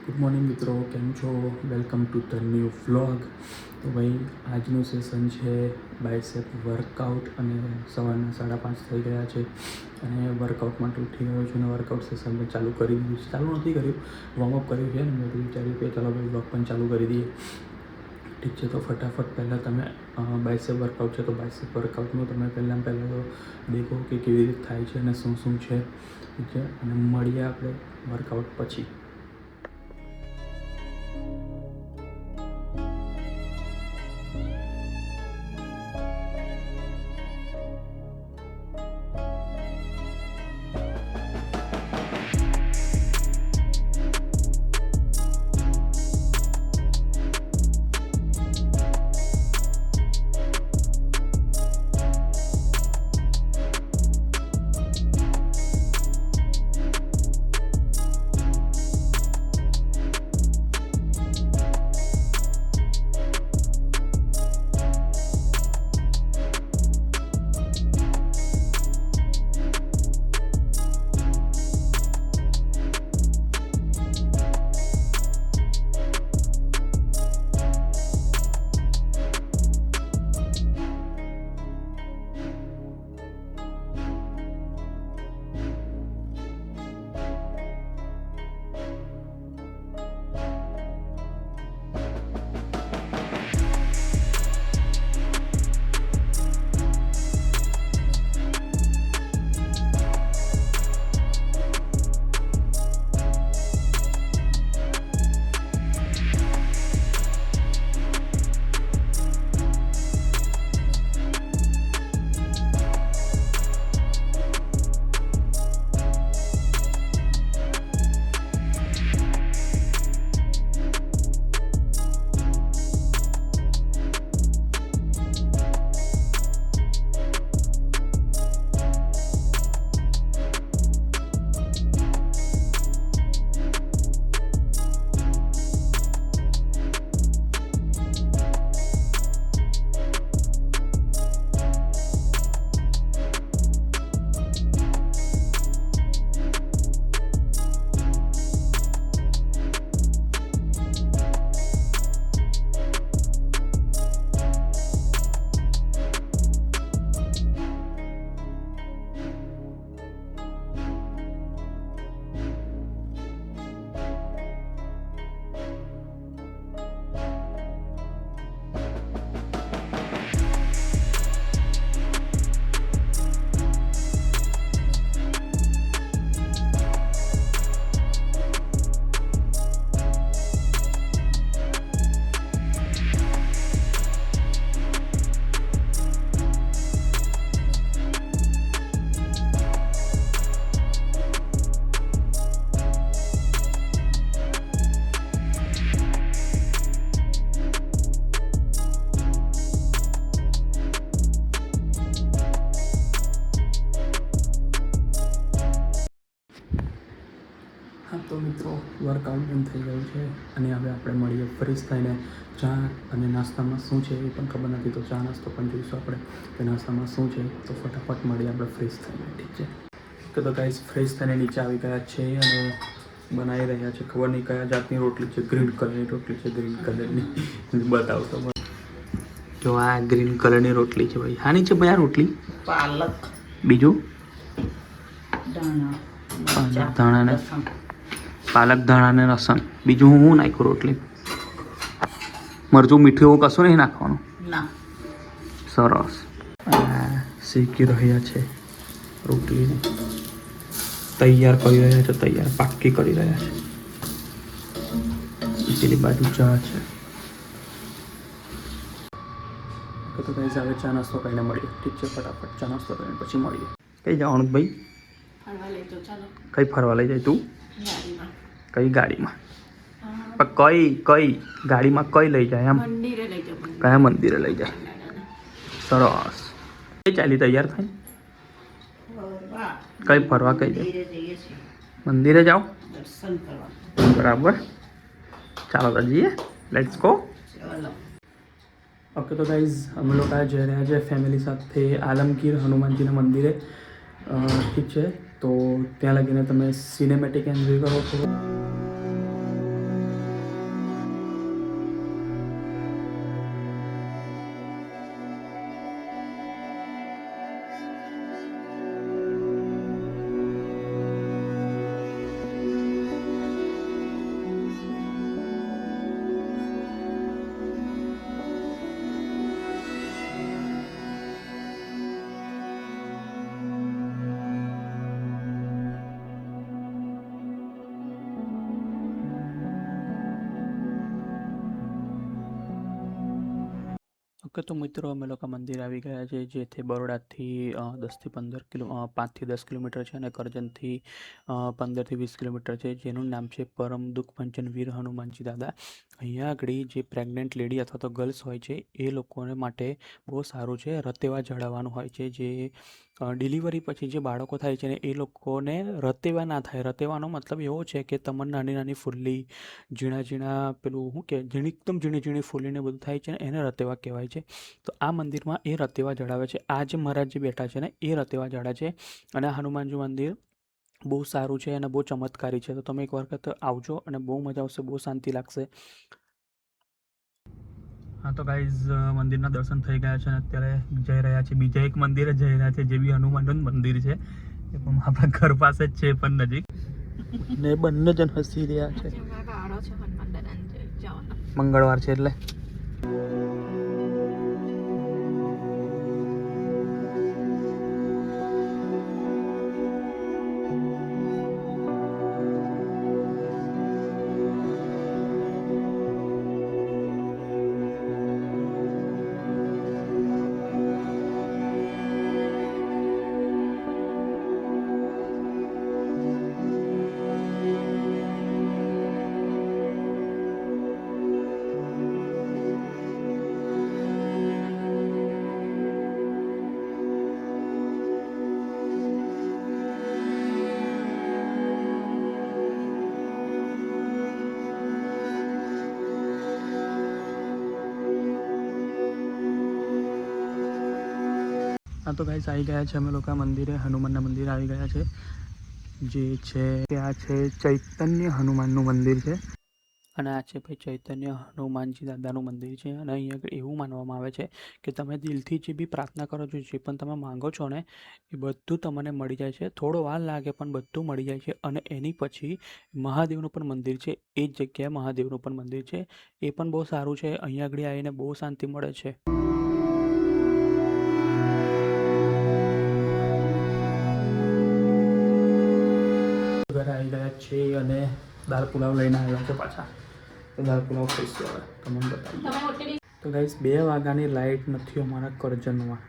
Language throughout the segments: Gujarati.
ગુડ મોર્નિંગ મિત્રો, કેમ છો? Welcome to the new vlog. તો ભાઈ આજનું સેશન છે બાયસેપ વર્કઆઉટ અને સવારના 5:30 થઈ ગયા છે અને વર્કઆઉટ માટે ઉઠી ગયો છું અને વર્કઆઉટ સેશન મેં ચાલુ કરી દીધું છે. ચાલુ નથી કર્યું, વોર્મઅપ કર્યું છે અને મેં વિચાર્યું કે ચાલો ભાઈ વ્લોગ પણ ચાલુ કરી દઈએ. ઠીક છે, તો ફટાફટ પહેલાં તમે બાયસેપ વર્કઆઉટ છે તો બાયસેપ વર્કઆઉટનું તમે પહેલાં તો દેખો કે કેવી રીતે થાય છે અને શું શું છે. ઠીક છે, અને મળીએ આપણે વર્કઆઉટ પછી. હા તો મિત્રો, વર્કઆઉટ પણ થઈ ગયું છે અને હવે આપણે મળીએ ફ્રેશ થઈને. ચા અને નાસ્તામાં શું છે એ પણ ખબર નથી, તો ચા નાસ્તો પણ જોઈશું આપણે કે નાસ્તામાં શું છે. તો ફટાફટ મળીએ આપણે ફ્રેશ થઈને. ઠીક છે, કે તો ગાઈસ ફ્રેશ થઈને નીચે આવી ગયા છે અને બનાવી રહ્યા છે. ખબર નહીં કયા જાતની રોટલી છે, ગ્રીન કલરની રોટલી છે. ગ્રીન કલરની બતાવો તો જો આ ગ્રીન કલરની રોટલી છે ભાઈ. હાની છે ભાઈ આ રોટલી? પાલક, બીજું ધાણા, ધાણા ને પાલક, ધાણા ને લસણ. બીજું હું નાખ્યું રોટલી? મરચું, મીઠું એવું કશું નહીં નાખવાનું? ના. સરસ. શેકી રહ્યા છે રોટલીને, તૈયાર કરી રહ્યા છે, તૈયાર પાક્કી કરી રહ્યા છે. પેલી બાજુ ચા છે. તો ગાઈસ હવે ચા નાસ્તો કરીને મળીએ. ઠીક છે, ફટાફટ ચા નાસ્તો કરીને પછી મળીએ. કઈ જવાનું ભાઈ? ફરવા લઈ જાઓ, ચાલો. કઈ ફરવા લઈ જાય તું? ગાડીમાં. કઈ ગાડીમાં? પણ કઈ ગાડીમાં કઈ લઈ જાય એમ? મંદિરે લઈ જાઓ. કયા મંદિરે લઈ જાય? સરસ. કઈ ચાલી તૈયાર થાય? કઈ ફરવા કઈ જાય? મંદિરે જાઓ? દર્શન કરવા. બરાબર, ચાલો તો જઈએ. Let's go. ચાલો. ઓકે, તો ગાઈઝ અમે લોકો જઈ રહ્યા છે ફેમિલી સાથે આલમગીર હનુમાનજીના મંદિરે. ઠીક છે, તો ત્યાં લાગીને તમે સિનેમેટિક એન્જોય કરો છો. ઓકે, તો મિત્રો અમે લોકો મંદિર આવી ગયા છે, જેથી બરોડાથી 5 થી 10 કિલોમીટર છે અને કરજણથી 15 થી 20 કિલોમીટર છે, જેનું નામ છે પરમ દુઃખ ભંજન વીર હનુમાનજી દાદા. અહીંયા આગળ જે પ્રેગ્નન્ટ લેડી અથવા તો ગર્લ્સ હોય છે એ લોકોને માટે બહુ સારું છે. રતેવા ચડાવવાનું હોય છે, જે ડિલિવરી પછી જે બાળકો થાય છે ને એ લોકોને રતેવા ના થાય. રતેવાનો મતલબ એવો છે કે તમને નાની નાની ફૂલ્લી, ઝીણા ઝીણા પેલું શું કે એકદમ ઝીણી ઝીણી ફૂલીને બધું થાય છે ને એને રતેવા કહેવાય છે. તો આ મંદિરમાં એ રતેવા ચડાવે છે. આ જે મહારાજ જે બેઠા છે ને એ રતેવા ચડાવે છે. અને આ હનુમાનજી મંદિર બહુ સારું છે અને બહુ ચમત્કારી છે. તો તમે એક વખત આવજો અને બહુ મજા આવશે, બહુ શાંતિ લાગશે. હા, તો ગાઈઝ મંદિરના દર્શન થઈ ગયા છે અને અત્યારે જઈ રહ્યા છે બીજા એક મંદિરે જઈ રહ્યા છે, જે બી હનુમાનનું મંદિર છે. એ પણ આપણા ઘર પાસે જ છે, પણ નજીક. ને બંને જણ હસી રહ્યા છે. મંગળવાર છે એટલે હા, તો ગાઈસ આવી ગયા છે અમે લોકો મંદિરે, હનુમાનના મંદિરે આવી ગયા છે, જે છે ત્યાં છે ચૈતન્ય હનુમાનનું મંદિર છે. અને આ છે ભાઈ ચૈતન્ય હનુમાનજી દાદાનું મંદિર છે. અને અહીંયા એવું માનવામાં આવે છે કે તમે દિલથી જે બી પ્રાર્થના કરો છો, જે પણ તમે માંગો છો ને એ બધું તમને મળી જાય છે. થોડો વાર લાગે પણ બધું મળી જાય છે. અને એની પછી મહાદેવનું પણ મંદિર છે, એ જ જગ્યાએ મહાદેવનું પણ મંદિર છે. એ પણ બહુ સારું છે. અહીંયા આગળ આવીને બહુ શાંતિ મળે છે. ઘરે આવી ગયા છે અને દાળ પુલાવ લઈને આવ્યા છે પાછા. તો દાળ પુલાવ ખાઈશું હવે, તમને બતાવીએ. તો ગાઈસ 2 વાગ્યાની લાઇટ નથી અમારા કરજણમાં.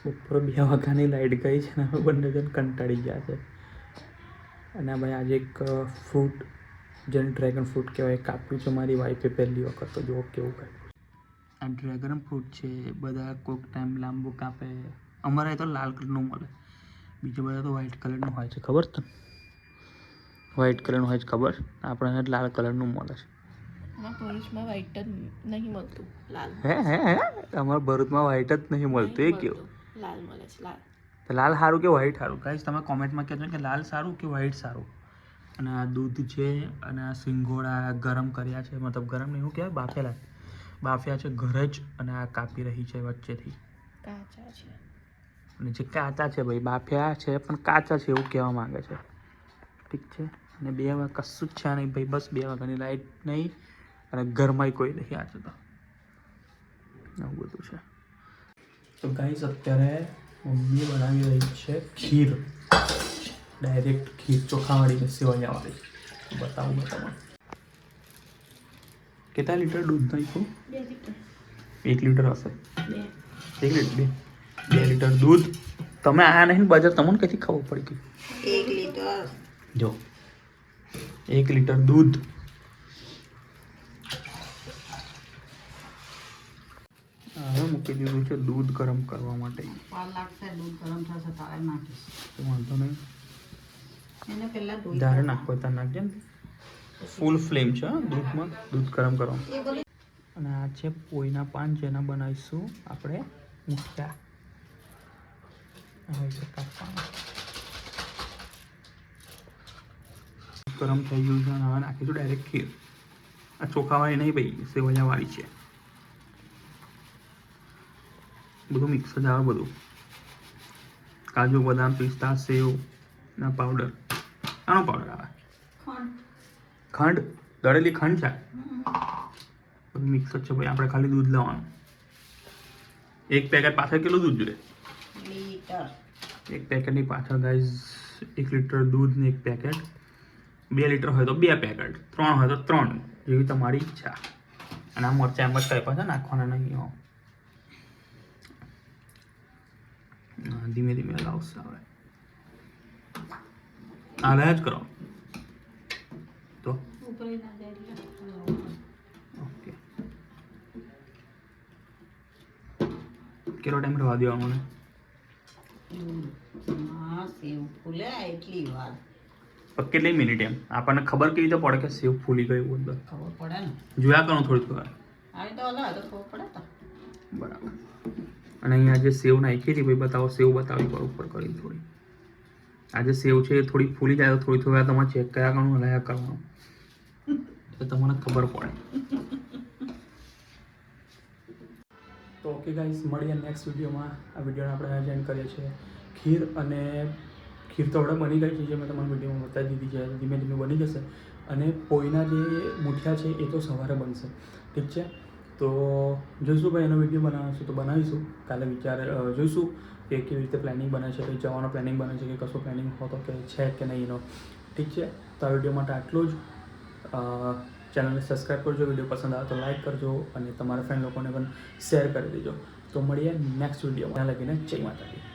બપોરે 2 વાગ્યાની લાઇટ ગઈ છે ને અમે બંને જણ કંટાળી ગયા છે. અને ભાઈ આજે એક ફ્રૂટ, જેને ડ્રેગન ફ્રૂટ કહેવાય, કાપ્યું છે મારી વાઈફે પહેલી વખત. તો જો કેવું કાપ્યું. આ ડ્રેગન ફ્રૂટ છે. બધા કોઈક ટાઈમ લાંબુ કાપે. અમારે તો લાલ કલરનું મળે, બીજા બધા તો વ્હાઈટ કલરનું હોય છે. ખબર છે? વ્હાઈટ કલરનું હોય છે ખબર. આપણે લાલ કલરનું મળે છે. ભરૂચમાં વ્હાઈટ જ નહીં મળતું, લાલ. હે અમારા ભરૂચમાં વ્હાઈટ જ નહીં મળતું. એ કેવું? લાલ મળે છે, લાલ. તો લાલ સારું કે વ્હાઈટ સારું? ગાઈસ તમે કોમેન્ટમાં કહેજો કે લાલ સારું કે વ્હાઈટ સારું. અને આ દૂધ છે અને આ સિંગોડા ગરમ કર્યા છે, મતલબ ગરમ નહીં, એવું કહેવાય, બાફ્યા છે ઘરે જ. અને આ કાપી રહી છે વચ્ચેથી. કાચા છે. અને જે કાચા છે ભાઈ, બાફ્યા છે પણ કાચા છે એવું કહેવા માંગે છે. ઠીક છે. અને 2 વાગ્યા કશું જ છે નહીં ભાઈ, બસ 2 વાગ્યાની લાઈટ નહીં અને ઘરમાં કોઈ નહીં. આજે તો આવું બધું છે. તો ગાઈસ અત્યારે મમ્મી બનાવી રહી છે ખીર, ડાયરેક્ટ ખીર, ચોખાવાળી ને સેવૈયાવાળી. બતાવું મેં તમને. કેટલા લીટર દૂધ નાખ્યું? 2 લીટર. 1 લીટર હશે. 2 2 લીટર દૂધ. તમે આયા નહીં બજાર, તમને ક્યાંથી ખબર પડી ગઈ? 1 લીટર. જો 1 લીટર દૂધ. હવે મૂકી દીધું છે દૂધ ગરમ કરવા માટે. લાગશે દૂધ ગરમ થશે તારે નાખીશ. વાંધો નહીં, એને પહેલા ધોઈ જ્યારે નાખો ત્યારે નાખજે ને. ફૂલ ફ્લેમ છે દૂધમાં, દૂધ ગરમ કરવા. અને આ છે પોઈના પાન, જેના બનાવીશું આપણે મુઠિયા. આવી રીતે કાપવાના. ગરમ થઈ ગયું છે અને હવે નાખીશું ડાયરેક્ટ ખીર. આ ચોખાવાળી નહીં ભાઈ, સેવૈયાવાળી છે. બધું મિક્સ જ આવે બધું. કાજુ, બદામ, પિસ્તા, સેવ ના પાવડર. આનો પાવડર આવે. ખંડ, દળેલી ખંડ છે. બધું મિક્સ જ છે ભાઈ. આપણે ખાલી દૂધ લેવાનું. 1 પેકેટ પાછળ કેટલું દૂધ જોઈએ? લીટર. 1 પેકેટની પાછળ ગાઈઝ 1 લીટર દૂધ ને 1 પેકેટ. 2 લીટર હોય તો 2 પેકેટ, 3 હોય તો 3, જેવી તમારી ઈચ્છા. અને આ મરચાં એમ જ કાપ્યા છે, નાખવાના નહીં. ધીમે ધીમે હલાવશે હવે હલાયા જ કરો તો ઓકે કેટલો ટાઈમ રહેવા દેવા મને ફૂલે એટલી વાર પણ કેટલી મિનિટ એમ આપણને ખબર કેવી રીતે પડે કે સેવ ફૂલી ગયું અંદર ખબર પડે ને જોયા કરો થોડીક વાર આવી તો હલાવે તો ખબર પડે તો બરાબર અને અહીંયા જે સેવ નાખી હતી ભાઈ બતાવો સેવ બતાવી પર ઉપર કરી થોડી આ જે સેવ છે એ થોડી ફૂલી જાય તો થોડી થોડી વાર તમારે ચેક કર્યા કરવાનું હલાયા કરવાનું તો તમને ખબર પડે તો ઓકે ગાઈસ મળીએ નેક્સ્ટ વિડીયોમાં આ વિડીયોને આપણે એન્ડ કરીએ છીએ ખીર અને ખીર તો આપણે બની ગઈ છે જે મેં તમને વિડીયોમાં બતાવી દીધી છે ધીમે ધીમે બની જશે અને પોઈના જે મૂઠિયા છે એ તો સવારે બનશે ઠીક છે તો જોઈશું ભાઈ એનો વિડીયો બનાવીશું તો બનાવીશું કાલે જોઈશું કે કેવી રીતે પ્લાનિંગ બને છે કંઈ જવાનો પ્લાનિંગ બને છે કે કશો પ્લાનિંગ હોતો કે છે કે નહીં એનો ઠીક છે તો આ વિડીયો માટે આટલું જ ચેનલને સબસ્ક્રાઈબ કરજો વિડીયો પસંદ આવે તો લાઈક કરજો અને તમારા ફ્રેન્ડ લોકોને પણ શેર કરી દેજો તો મળીએ નેક્સ્ટ વિડીયોમાં ત્યાં લગીને જય માતાજી